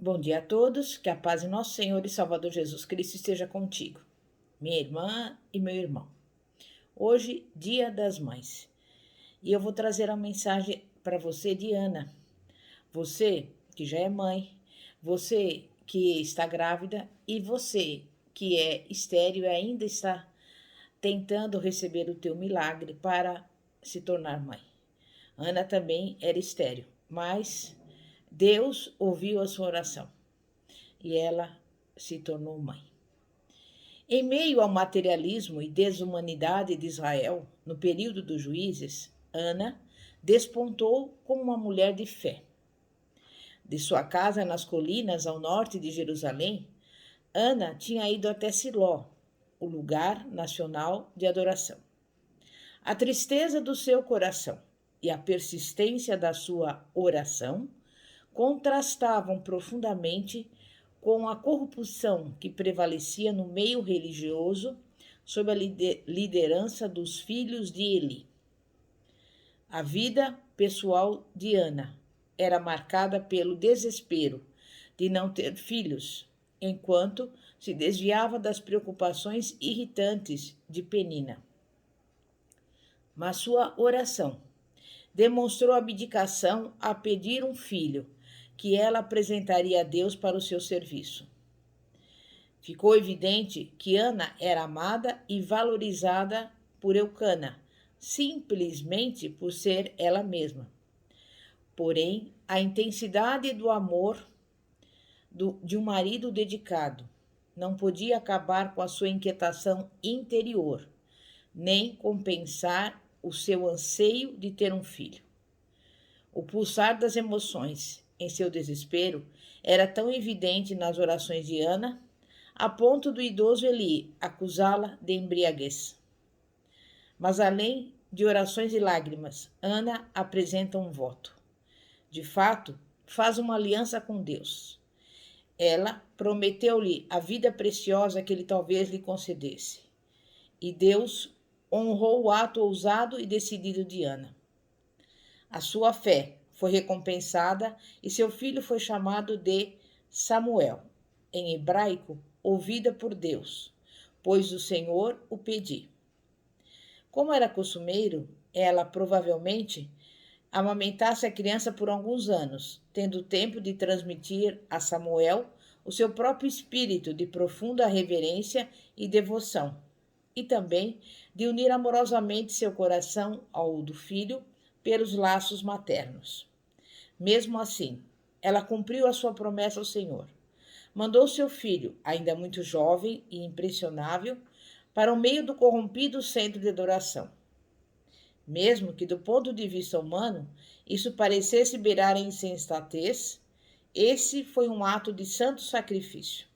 Bom dia a todos, que a paz de nosso Senhor e Salvador Jesus Cristo esteja contigo, minha irmã e meu irmão. Hoje, Dia das Mães, e eu vou trazer a mensagem para você de Ana. Você que já é mãe, você que está grávida e você que é estéril e ainda está tentando receber o teu milagre para se tornar mãe. Ana também era estéril, mas Deus ouviu a sua oração e ela se tornou mãe. Em meio ao materialismo e desumanidade de Israel, no período dos juízes, Ana despontou como uma mulher de fé. De sua casa nas colinas ao norte de Jerusalém, Ana tinha ido até Siló, o lugar nacional de adoração. A tristeza do seu coração e a persistência da sua oração contrastavam profundamente com a corrupção que prevalecia no meio religioso sob a liderança dos filhos de Eli. A vida pessoal de Ana era marcada pelo desespero de não ter filhos, enquanto se desviava das preocupações irritantes de Penina. Mas sua oração demonstrou abdicação a pedir um filho, que ela apresentaria a Deus para o seu serviço. Ficou evidente que Ana era amada e valorizada por Eucana, simplesmente por ser ela mesma. Porém, a intensidade do amor de um marido dedicado não podia acabar com a sua inquietação interior, nem compensar o seu anseio de ter um filho. O pulsar das emoções em seu desespero era tão evidente nas orações de Ana, a ponto do idoso Eli acusá-la de embriaguez. Mas além de orações e lágrimas, Ana apresenta um voto. De fato, faz uma aliança com Deus. Ela prometeu-lhe a vida preciosa que ele talvez lhe concedesse. E Deus honrou o ato ousado e decidido de Ana. A sua fé foi recompensada e seu filho foi chamado de Samuel, em hebraico, ouvida por Deus, pois o Senhor o pedi. Como era costumeiro, ela provavelmente amamentasse a criança por alguns anos, tendo tempo de transmitir a Samuel o seu próprio espírito de profunda reverência e devoção, e também de unir amorosamente seu coração ao do filho pelos laços maternos. Mesmo assim, ela cumpriu a sua promessa ao Senhor. Mandou seu filho, ainda muito jovem e impressionável, para o meio do corrompido centro de adoração. Mesmo que, do ponto de vista humano, isso parecesse beirar a insensatez, esse foi um ato de santo sacrifício.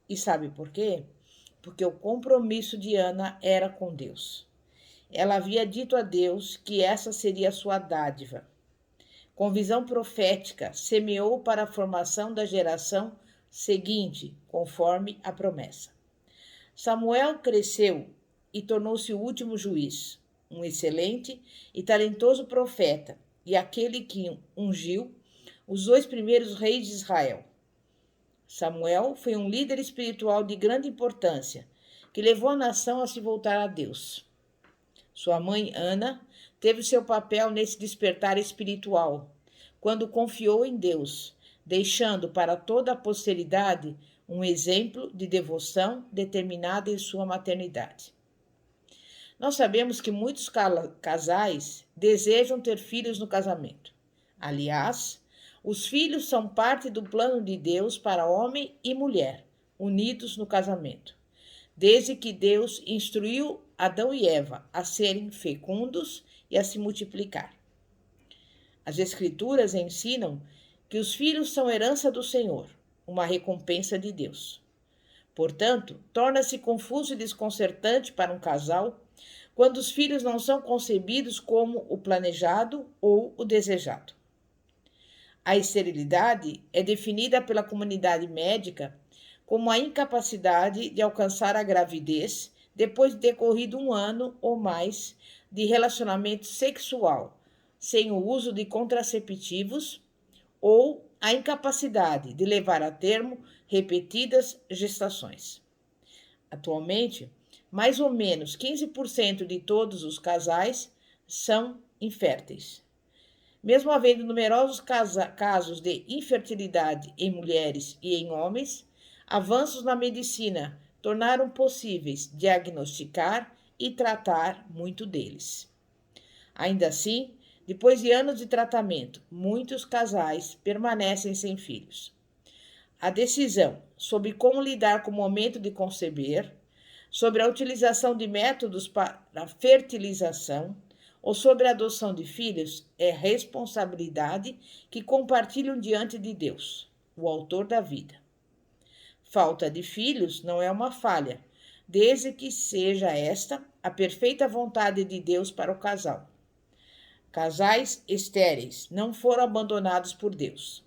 E sabe por quê? Porque o compromisso de Ana era com Deus. Ela havia dito a Deus que essa seria a sua dádiva. Com visão profética, semeou para a formação da geração seguinte, conforme a promessa. Samuel cresceu e tornou-se o último juiz, um excelente e talentoso profeta, e aquele que ungiu os 2 primeiros reis de Israel. Samuel foi um líder espiritual de grande importância, que levou a nação a se voltar a Deus. Sua mãe, Ana, teve seu papel nesse despertar espiritual, quando confiou em Deus, deixando para toda a posteridade um exemplo de devoção determinada em sua maternidade. Nós sabemos que muitos casais desejam ter filhos no casamento. Aliás, os filhos são parte do plano de Deus para homem e mulher, unidos no casamento, desde que Deus instruiu Adão e Eva a serem fecundos e a se multiplicar. As Escrituras ensinam que os filhos são herança do Senhor, uma recompensa de Deus. Portanto, torna-se confuso e desconcertante para um casal quando os filhos não são concebidos como o planejado ou o desejado. A esterilidade é definida pela comunidade médica como a incapacidade de alcançar a gravidez depois de decorrido 1 ano ou mais de relacionamento sexual, sem o uso de contraceptivos ou a incapacidade de levar a termo repetidas gestações. Atualmente, mais ou menos 15% de todos os casais são inférteis. Mesmo havendo numerosos casos de infertilidade em mulheres e em homens, avanços na medicina tornaram possíveis diagnosticar e tratar muito deles. Ainda assim, depois de anos de tratamento, muitos casais permanecem sem filhos. A decisão sobre como lidar com o momento de conceber, sobre a utilização de métodos para a fertilização ou sobre a adoção de filhos é responsabilidade que compartilham diante de Deus, o autor da vida. Falta de filhos não é uma falha, desde que seja esta a perfeita vontade de Deus para o casal. Casais estéreis não foram abandonados por Deus.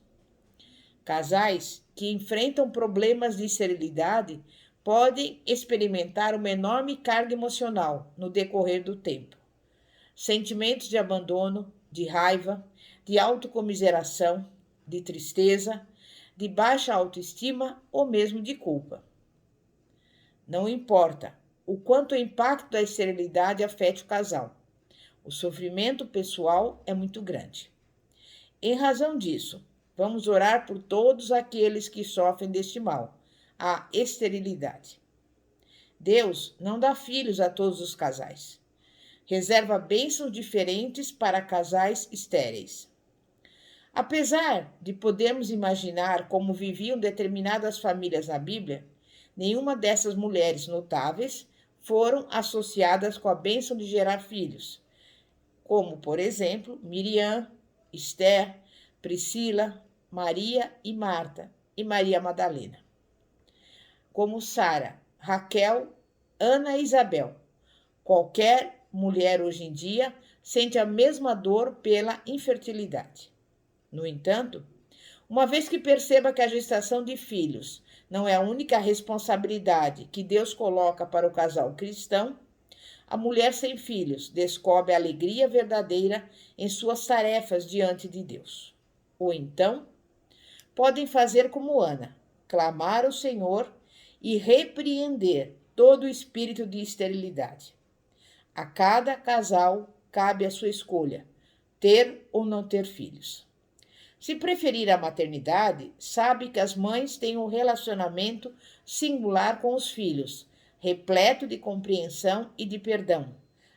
Casais que enfrentam problemas de esterilidade podem experimentar uma enorme carga emocional no decorrer do tempo. Sentimentos de abandono, de raiva, de autocomiseração, de tristeza, de baixa autoestima ou mesmo de culpa. Não importa o quanto o impacto da esterilidade afete o casal, o sofrimento pessoal é muito grande. Em razão disso, vamos orar por todos aqueles que sofrem deste mal, a esterilidade. Deus não dá filhos a todos os casais. Reserva bênçãos diferentes para casais estéreis. Apesar de podermos imaginar como viviam determinadas famílias na Bíblia, nenhuma dessas mulheres notáveis foram associadas com a bênção de gerar filhos, como, por exemplo, Miriam, Esther, Priscila, Maria e Marta e Maria Madalena. Como Sara, Raquel, Ana e Isabel. Qualquer mulher hoje em dia sente a mesma dor pela infertilidade. No entanto, uma vez que perceba que a gestação de filhos não é a única responsabilidade que Deus coloca para o casal cristão, a mulher sem filhos descobre a alegria verdadeira em suas tarefas diante de Deus. Ou então, podem fazer como Ana, clamar ao Senhor e repreender todo o espírito de esterilidade. A cada casal cabe a sua escolha, ter ou não ter filhos. Se preferir a maternidade, sabe que as mães têm um relacionamento singular com os filhos, repleto de compreensão e de perdão,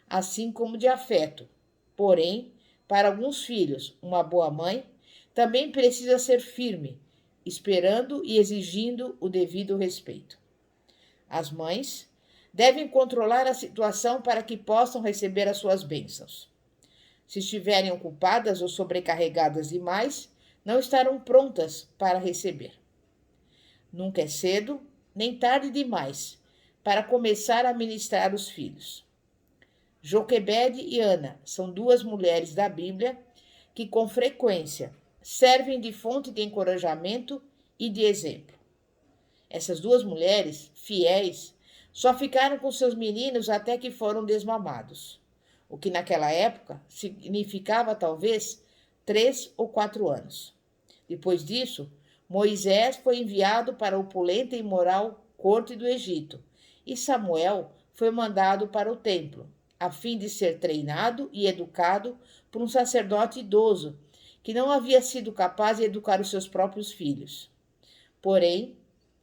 assim como de afeto. Porém, para alguns filhos, uma boa mãe também precisa ser firme, esperando e exigindo o devido respeito. As mães devem controlar a situação para que possam receber as suas bênçãos. Se estiverem ocupadas ou sobrecarregadas demais, não estarão prontas para receber. Nunca é cedo, nem tarde demais, para começar a ministrar os filhos. Joquebede e Ana são duas mulheres da Bíblia que, com frequência, servem de fonte de encorajamento e de exemplo. Essas duas mulheres, fiéis, só ficaram com seus meninos até que foram desmamados, o que naquela época significava talvez 3 ou 4 anos. Depois disso, Moisés foi enviado para a opulenta e imoral corte do Egito, e Samuel foi mandado para o templo, a fim de ser treinado e educado por um sacerdote idoso, que não havia sido capaz de educar os seus próprios filhos. Porém,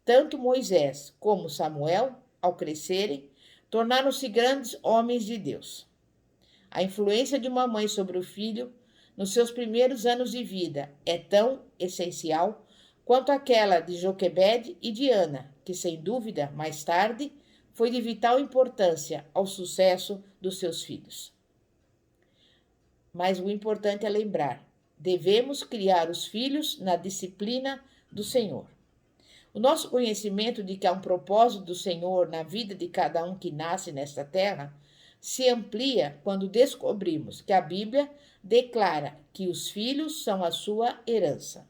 tanto Moisés como Samuel, ao crescerem, tornaram-se grandes homens de Deus. A influência de uma mãe sobre o filho, nos seus primeiros anos de vida, é tão essencial quanto aquela de Joquebede e de Ana, que, sem dúvida, mais tarde, foi de vital importância ao sucesso dos seus filhos. Mas o importante é lembrar, devemos criar os filhos na disciplina do Senhor. O nosso conhecimento de que há um propósito do Senhor na vida de cada um que nasce nesta terra se amplia quando descobrimos que a Bíblia declara que os filhos são a sua herança.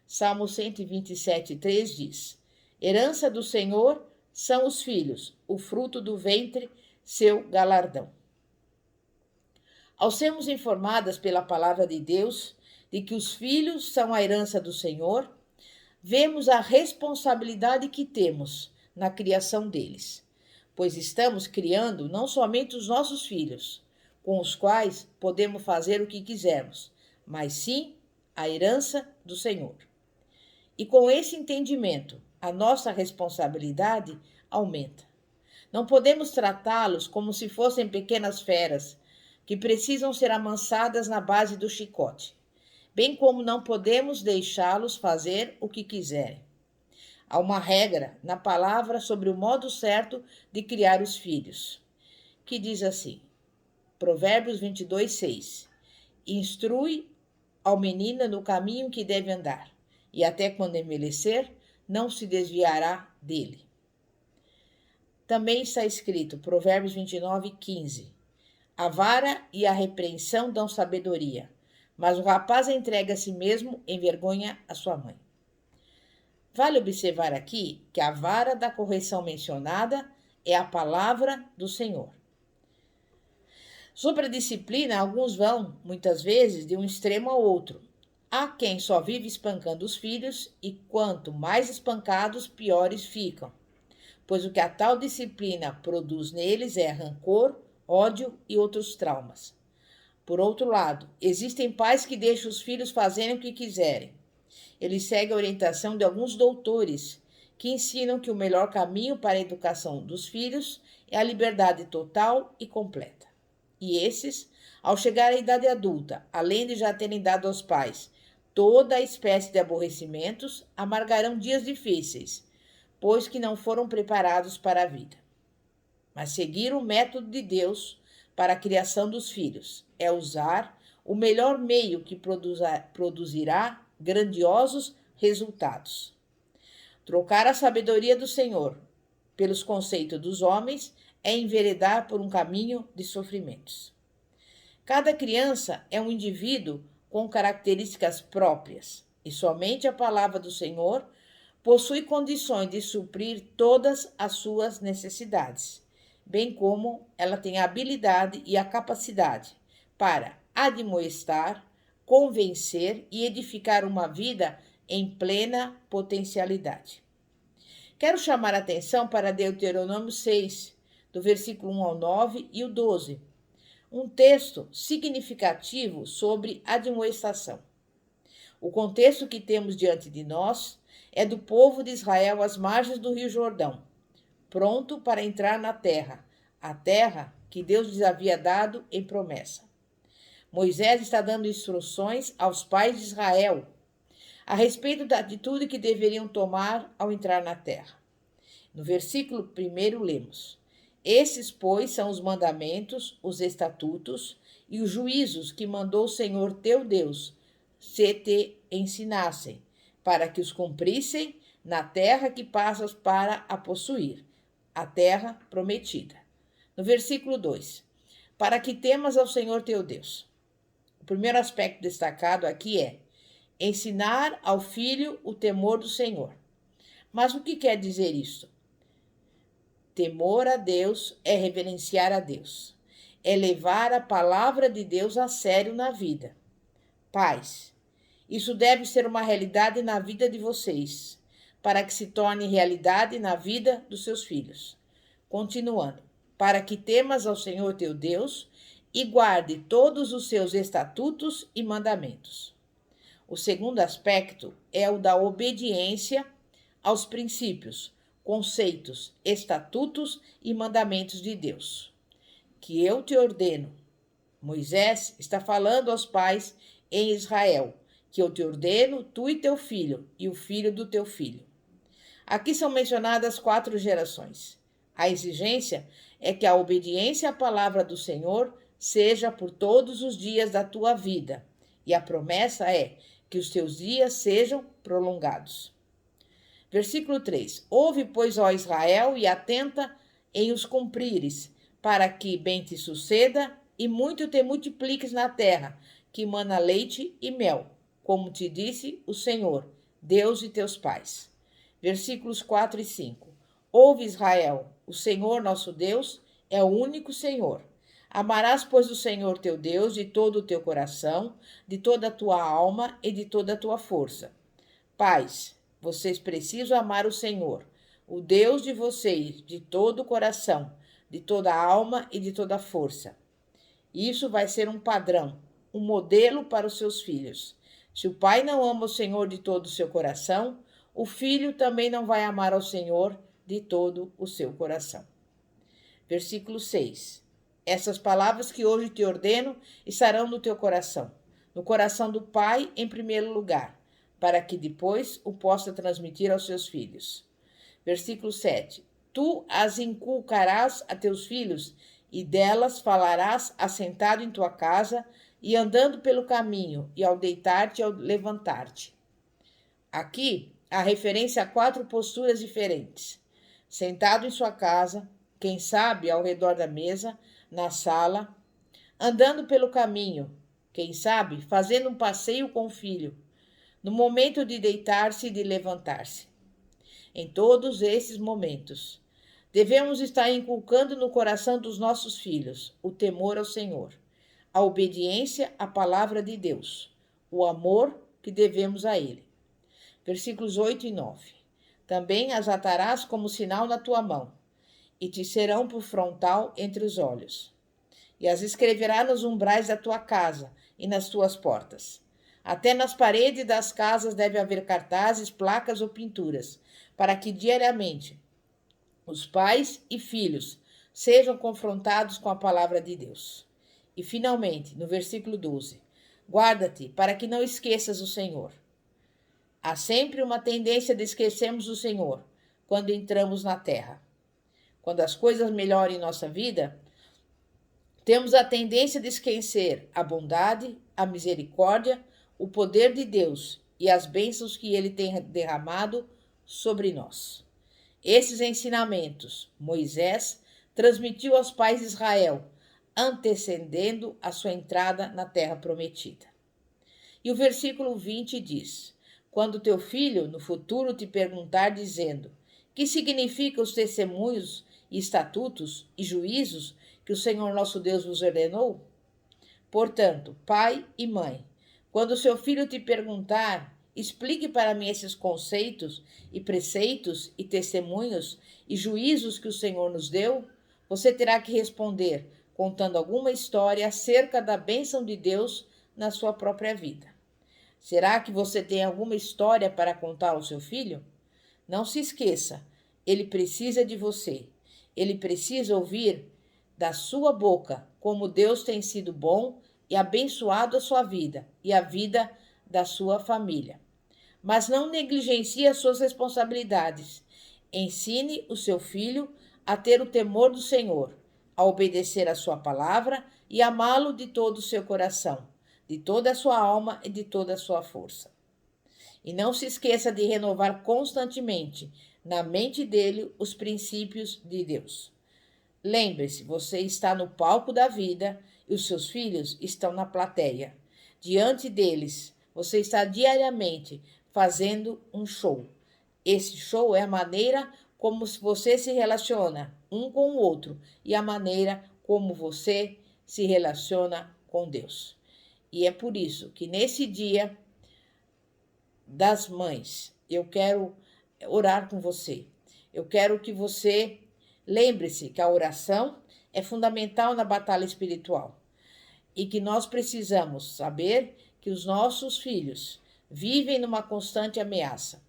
Salmo 127:3 diz: Herança do Senhor são os filhos, o fruto do ventre, seu galardão. Ao sermos informadas pela palavra de Deus de que os filhos são a herança do Senhor, vemos a responsabilidade que temos na criação deles, pois estamos criando não somente os nossos filhos, com os quais podemos fazer o que quisermos, mas sim a herança do Senhor. E com esse entendimento, a nossa responsabilidade aumenta. Não podemos tratá-los como se fossem pequenas feras que precisam ser amansadas na base do chicote, bem como não podemos deixá-los fazer o que quiserem. Há uma regra na palavra sobre o modo certo de criar os filhos, que diz assim, Provérbios 22, 6. Instrui ao menino no caminho que deve andar, e até quando envelhecer, não se desviará dele. Também está escrito, Provérbios 29, 15. A vara e a repreensão dão sabedoria, mas o rapaz entregue a si mesmo envergonha a sua mãe. Vale observar aqui que a vara da correção mencionada é a palavra do Senhor. Sobre a disciplina, alguns vão, muitas vezes, de um extremo ao outro. Há quem só vive espancando os filhos e quanto mais espancados, piores ficam, pois o que a tal disciplina produz neles é rancor, ódio e outros traumas. Por outro lado, existem pais que deixam os filhos fazerem o que quiserem. Eles seguem a orientação de alguns doutores, que ensinam que o melhor caminho para a educação dos filhos é a liberdade total e completa. E esses, ao chegar à idade adulta, além de já terem dado aos pais toda a espécie de aborrecimentos, amargarão dias difíceis, pois que não foram preparados para a vida. Mas seguir o método de Deus para a criação dos filhos é usar o melhor meio que produzirá grandiosos resultados. Trocar a sabedoria do Senhor pelos conceitos dos homens é enveredar por um caminho de sofrimentos. Cada criança é um indivíduo com características próprias, e somente a palavra do Senhor possui condições de suprir todas as suas necessidades, bem como ela tem a habilidade e a capacidade para admoestar, convencer e edificar uma vida em plena potencialidade. Quero chamar a atenção para Deuteronômio 6, do versículo 1 ao 9 e o 12, um texto significativo sobre admoestação. O contexto que temos diante de nós é do povo de Israel às margens do Rio Jordão, pronto para entrar na terra, a terra que Deus lhes havia dado em promessa. Moisés está dando instruções aos pais de Israel a respeito da atitude que deveriam tomar ao entrar na terra. No versículo 1 lemos: Esses, pois, são os mandamentos, os estatutos e os juízos que mandou o Senhor teu Deus se te ensinassem, para que os cumprissem na terra que passas para a possuir, a terra prometida. No versículo 2, para que temas ao Senhor teu Deus. O primeiro aspecto destacado aqui é ensinar ao filho o temor do Senhor. Mas o que quer dizer isso? Temor a Deus é reverenciar a Deus, é levar a palavra de Deus a sério na vida. Pais, isso deve ser uma realidade na vida de vocês, para que se torne realidade na vida dos seus filhos. Continuando, para que temas ao Senhor teu Deus e guarde todos os seus estatutos e mandamentos. O segundo aspecto é o da obediência aos princípios, conceitos, estatutos e mandamentos de Deus, que eu te ordeno. Moisés está falando aos pais em Israel, que eu te ordeno, tu e teu filho, e o filho do teu filho. Aqui são mencionadas 4 gerações. A exigência é que a obediência à palavra do Senhor seja por todos os dias da tua vida, e a promessa é que os teus dias sejam prolongados. Versículo 3. Ouve, pois, ó Israel, e atenta em os cumprires, para que bem te suceda e muito te multipliques na terra, que mana leite e mel, como te disse o Senhor, Deus de teus pais. Versículos 4 e 5. Ouve, Israel, o Senhor nosso Deus é o único Senhor. Amarás, pois, o Senhor teu Deus de todo o teu coração, de toda a tua alma e de toda a tua força. Pais, vocês precisam amar o Senhor, o Deus de vocês, de todo o coração, de toda a alma e de toda a força. Isso vai ser um padrão, um modelo para os seus filhos. Se o pai não ama o Senhor de todo o seu coração, o filho também não vai amar ao Senhor de todo o seu coração. Versículo 6. Essas palavras que hoje te ordeno estarão no teu coração, no coração do pai em primeiro lugar, para que depois o possa transmitir aos seus filhos. Versículo 7. Tu as inculcarás a teus filhos, e delas falarás assentado em tua casa, e andando pelo caminho, e ao deitar-te e ao levantar-te. Aqui, há referência a 4 posturas diferentes. Sentado em sua casa, quem sabe ao redor da mesa, na sala, andando pelo caminho, quem sabe fazendo um passeio com o filho, no momento de deitar-se e de levantar-se. Em todos esses momentos, devemos estar inculcando no coração dos nossos filhos o temor ao Senhor, a obediência à palavra de Deus, o amor que devemos a Ele. Versículos 8 e 9. Também as atarás como sinal na tua mão, e te serão por frontal entre os olhos. E as escreverás nos umbrais da tua casa e nas tuas portas. Até nas paredes das casas deve haver cartazes, placas ou pinturas, para que diariamente os pais e filhos sejam confrontados com a palavra de Deus. E finalmente, no versículo 12, guarda-te para que não esqueças o Senhor. Há sempre uma tendência de esquecermos o Senhor quando entramos na terra. Quando as coisas melhoram em nossa vida, temos a tendência de esquecer a bondade, a misericórdia, o poder de Deus e as bênçãos que Ele tem derramado sobre nós. Esses ensinamentos Moisés transmitiu aos pais de Israel, antecedendo a sua entrada na terra prometida. E o versículo 20 diz: quando teu filho no futuro te perguntar dizendo: que significam os testemunhos e estatutos e juízos que o Senhor nosso Deus vos ordenou? Portanto, pai e mãe, quando seu filho te perguntar: explique para mim esses conceitos e preceitos e testemunhos e juízos que o Senhor nos deu, você terá que responder contando alguma história acerca da bênção de Deus na sua própria vida. Será que você tem alguma história para contar ao seu filho? Não se esqueça, ele precisa de você. Ele precisa ouvir da sua boca como Deus tem sido bom e abençoado a sua vida e a vida da sua família. Mas não negligencie as suas responsabilidades. Ensine o seu filho a ter o temor do Senhor, a obedecer a sua palavra e amá-lo de todo o seu coração, de toda a sua alma e de toda a sua força. E não se esqueça de renovar constantemente na mente dele os princípios de Deus. Lembre-se, você está no palco da vida e os seus filhos estão na plateia. Diante deles, você está diariamente fazendo um show. Esse show é a maneira como você se relaciona um com o outro e a maneira como você se relaciona com Deus. E é por isso que nesse dia das mães, eu quero orar com você. Eu quero que você lembre-se que a oração é fundamental na batalha espiritual e que nós precisamos saber que os nossos filhos vivem numa constante ameaça.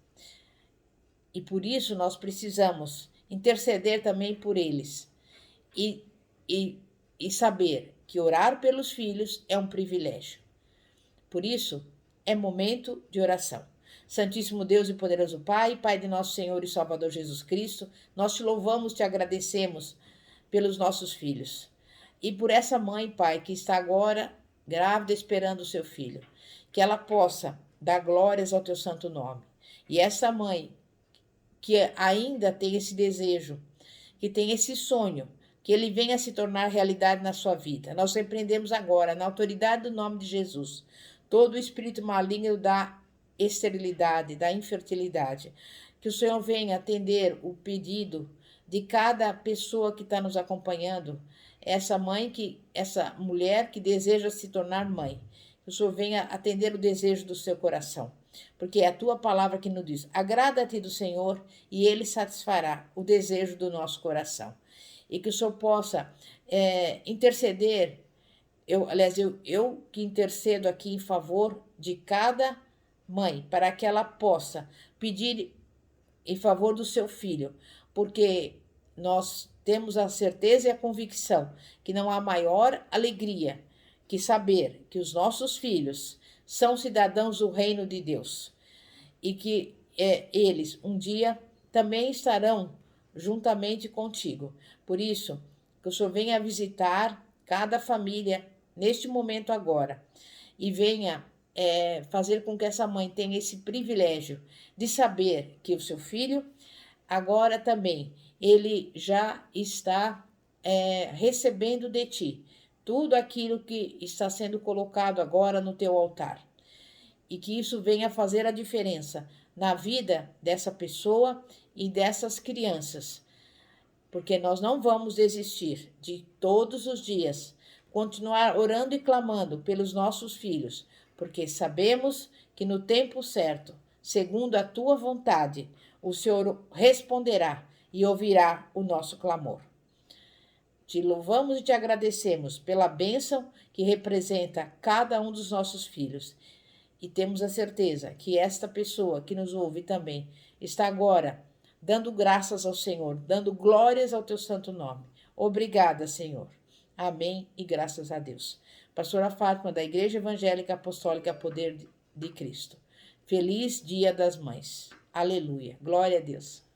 E por isso nós precisamos interceder também por eles e saber que orar pelos filhos é um privilégio. Por isso, é momento de oração. Santíssimo Deus e poderoso Pai, Pai de nosso Senhor e Salvador Jesus Cristo, nós te louvamos, te agradecemos pelos nossos filhos. E por essa mãe, Pai, que está agora grávida esperando o seu filho, que ela possa dar glórias ao teu santo nome. E essa mãe que ainda tem esse desejo, que tem esse sonho, que ele venha se tornar realidade na sua vida. Nós repreendemos agora, na autoridade do nome de Jesus, todo o espírito maligno da esterilidade, da infertilidade. Que o Senhor venha atender o pedido de cada pessoa que está nos acompanhando, essa mulher que deseja se tornar mãe. Que o Senhor venha atender o desejo do seu coração, porque é a tua palavra que nos diz: agrada-te do Senhor e ele satisfará o desejo do nosso coração. E que o Senhor possa interceder. Eu que intercedo aqui em favor de cada mãe, para que ela possa pedir em favor do seu filho, porque nós temos a certeza e a convicção que não há maior alegria que saber que os nossos filhos são cidadãos do reino de Deus e que eles um dia também estarão juntamente contigo. Por isso, que o Senhor venha visitar cada família neste momento agora e venha fazer com que essa mãe tenha esse privilégio de saber que o seu filho agora também ele já está recebendo de ti tudo aquilo que está sendo colocado agora no teu altar. E que isso venha fazer a diferença na vida dessa pessoa e dessas crianças. Porque nós não vamos desistir de todos os dias continuar orando e clamando pelos nossos filhos, porque sabemos que no tempo certo, segundo a tua vontade, o Senhor responderá e ouvirá o nosso clamor. Te louvamos e te agradecemos pela bênção que representa cada um dos nossos filhos. E temos a certeza que esta pessoa que nos ouve também está agora dando graças ao Senhor, dando glórias ao teu santo nome. Obrigada, Senhor. Amém e graças a Deus. Pastora Fátima, da Igreja Evangélica Apostólica Poder de Cristo. Feliz Dia das Mães. Aleluia. Glória a Deus.